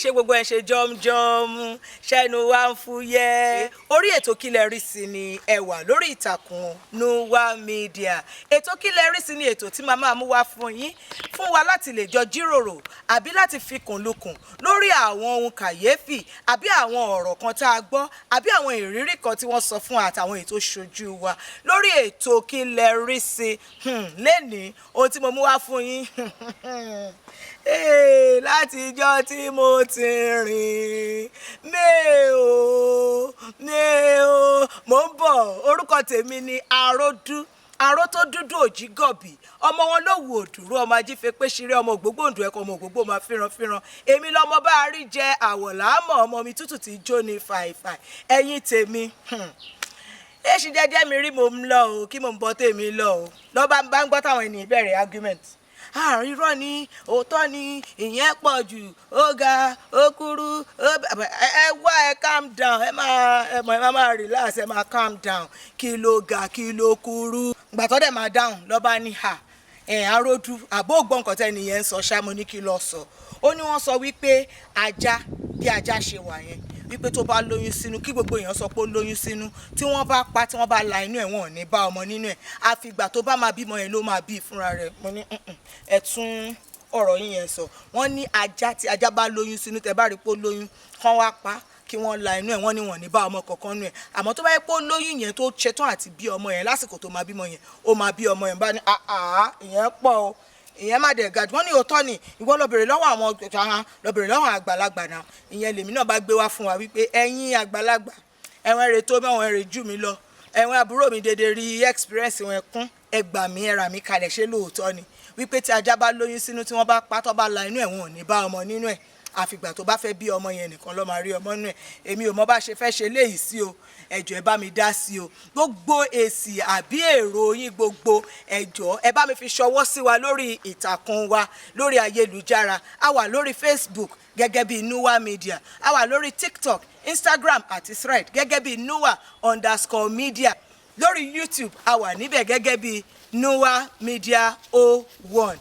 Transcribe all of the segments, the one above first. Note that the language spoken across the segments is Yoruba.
ṣé gbogbo ẹ ṣe jọmjọm ṣẹ́nu wa ń fúyẹ́ orí ètò kílẹ̀ rí sí ni ẹ wà lórí ìtàkùn Nuwa Media. Ètò kílẹ̀ rí sí ni ètò tí màmá mú wá fún yín fún wa láti lè jọ jíròrò àbí láti fi kùnlukùn lórí àwọn ohun kàyéfì àbí àwọn ọ̀rọ̀ kan tá a gbọ́ àbí àwọn ìrírí kan tí wọ́n sọ fún àtàwọn ètò ṣojú wa lórí ètò kílẹ̀ rí sí lẹ́nìí ohun tí mo mú wá fún yín láti ijọ́ tí mo ti rìn mo ń bọ̀ orúkọ tèmi ni aró tó dúdú òjì gọ̀bì ọmọ wọn ló wù òdùrú ọmọ ajífẹ́ pé ṣeré ọmọ ògbógbòǹdù ẹ̀kọ́ ọmọ ògbógbò máa fíranfíran èmi lọmọ bá a rí jẹ àwọ̀lámọ̀ ọmọ mi tútù tí jó ní fàìfàì ẹ̀yìn tèmi èsì jẹ́jẹ́ mi rí mo ń lọ o kí mo ń bọ́ tèmi lọ o lọ́ bá ń gbọ́ táwọn ènìyàn bẹ̀rẹ̀ argument irọ́ ni òótọ́ ni ìyẹn pọ̀ jù ó ga ó kúrú ẹ wá ẹ calm down ẹ máa relax ẹ máa calm down kí ló ga kí ló kúrú gbàtọ́ dẹ̀ máa dáhùn lọ́ba ní àròdù àbó ògbọ́n tẹ́ nìyẹn ń sọ ṣá mo ní kí lọ sọ ó ní wọ́n sọ wípé ajá bí ajá ṣe wà yẹn wípé tó bá lóyún sínú kí gbogbo èèyàn sọ pé ó lóyún sínú tí wọ́n bá pa tí wọ́n bá la inú ẹ̀ wọ́n ò ní bá ọmọ nínú ẹ̀ àfìgbà tó bá máa bímọ yẹn ló máa bí fúnra rẹ̀ mo ní ẹ tún ọ̀rọ̀ yín yẹn sọ wọ́n ní ajá tí ajá bá lóyún sínú tẹ́ bá rí pé ó lóyún kán wá pa kí wọ́n la inú ẹ̀ wọ́n ní wọ́n ní bá ọmọ kankan nú ẹ̀ àmọ́ tó bá yẹ pé ó lóyún yẹn tó ṣetán àti bí ọmọ yẹn lásìkò tó máa bímọ yẹn ó máa bí ọmọ yẹn bá ní ìyẹn pọ̀ o ìyẹn má dẹ̀ gàdú wọ́n ní òótọ́ ni ìwọ lọ bèrè lọ́wọ́ àwọn lọ bèrè lọ́wọ́ àgbàlagbà náà ìyẹn lèmi náà bá gbé wá fún wa wípé ẹ̀yin àgbàlagbà ẹ̀wọ̀n èrè tó mẹ́wọ̀n èrè jù mí lọ ẹ̀wọ̀n àbúrò mi dédé rí experience wọn kún ẹgbà mi ẹ̀rà mi kalẹ̀ ṣé lóòótọ́ ni wípé tí ajá bá lóyún sínú tí wọ́n bá pa tó bá la inú ẹ̀ wọn ò ní bá ọmọ nínú ẹ̀ àfìgbà tó bá fẹ́ bí ọmọ yẹn nìkan ló máa rí ọmọ nínú ẹ̀ èmi ò mọ bá ṣe fẹ́ ṣe léyìí sí o ẹjọ ẹ bá mi dá sí o gbogbo èsì àbí èrò yín gbogbo ẹjọ ẹ bá mi fi ṣọwọ́ sí wa lórí ìtàkùn wa lórí ayélujára a wà lórí Facebook gẹ́gẹ́ bí Nuwa Media a wà lórí TikTok Instagram àti Thread gẹ́gẹ́ bí Nuwa_media lórí YouTube a wà níbẹ̀ gẹ́gẹ́ bí Nuwa Media 01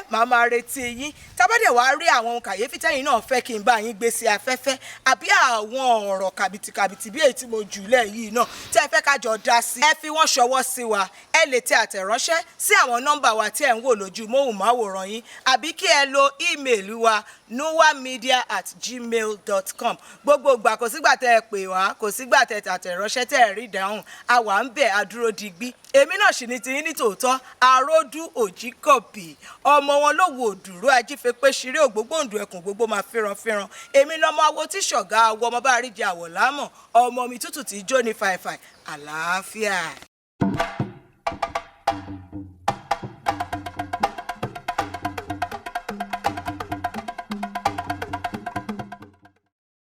màá máa retí yín tábàdẹ̀ wàá rí àwọn ohun kàyéfì tẹ́yìn náà fẹ́ kí n bá yín gbé sí afẹ́fẹ́ àbí àwọn ọ̀rọ̀ kàbìtìkàbìtì bí èyí tí mo jùlẹ̀ yìí náà tí ẹ fẹ́ ká jọ dá sí ẹ fi wọ́n ṣọwọ́ sí wa ẹ lè tẹ àtẹ̀ránṣẹ́ sí àwọn nọ́mbà wa tí ẹ ń wò lójú móhùnmáwòrán yín àbí kí ẹ lo ímeèlì wa nuwamedia@gmail.com gbogbo ìgbà kò sígbà tẹ ẹ pè wá kò sígbà tẹ àtẹ̀ránṣẹ́ tẹ ẹ rí ìdáhùn àwa ń bẹ̀ adúró digbí èmi náà sì ní tiyín ní tòótọ́ aródú òjì gọ̀bì ọmọ wọn ló wo òdùrú ajífẹ́ pé ṣeré ògbógbòǹdù ẹkùn gbogbo máa fíranfíran èmi lọmọ awo tí ṣọ̀gá awọ ọmọ bá rí jẹ àwọ̀ lámọ̀ ọmọ mi tútù tí jó ní fàìfàì àlàáfíà.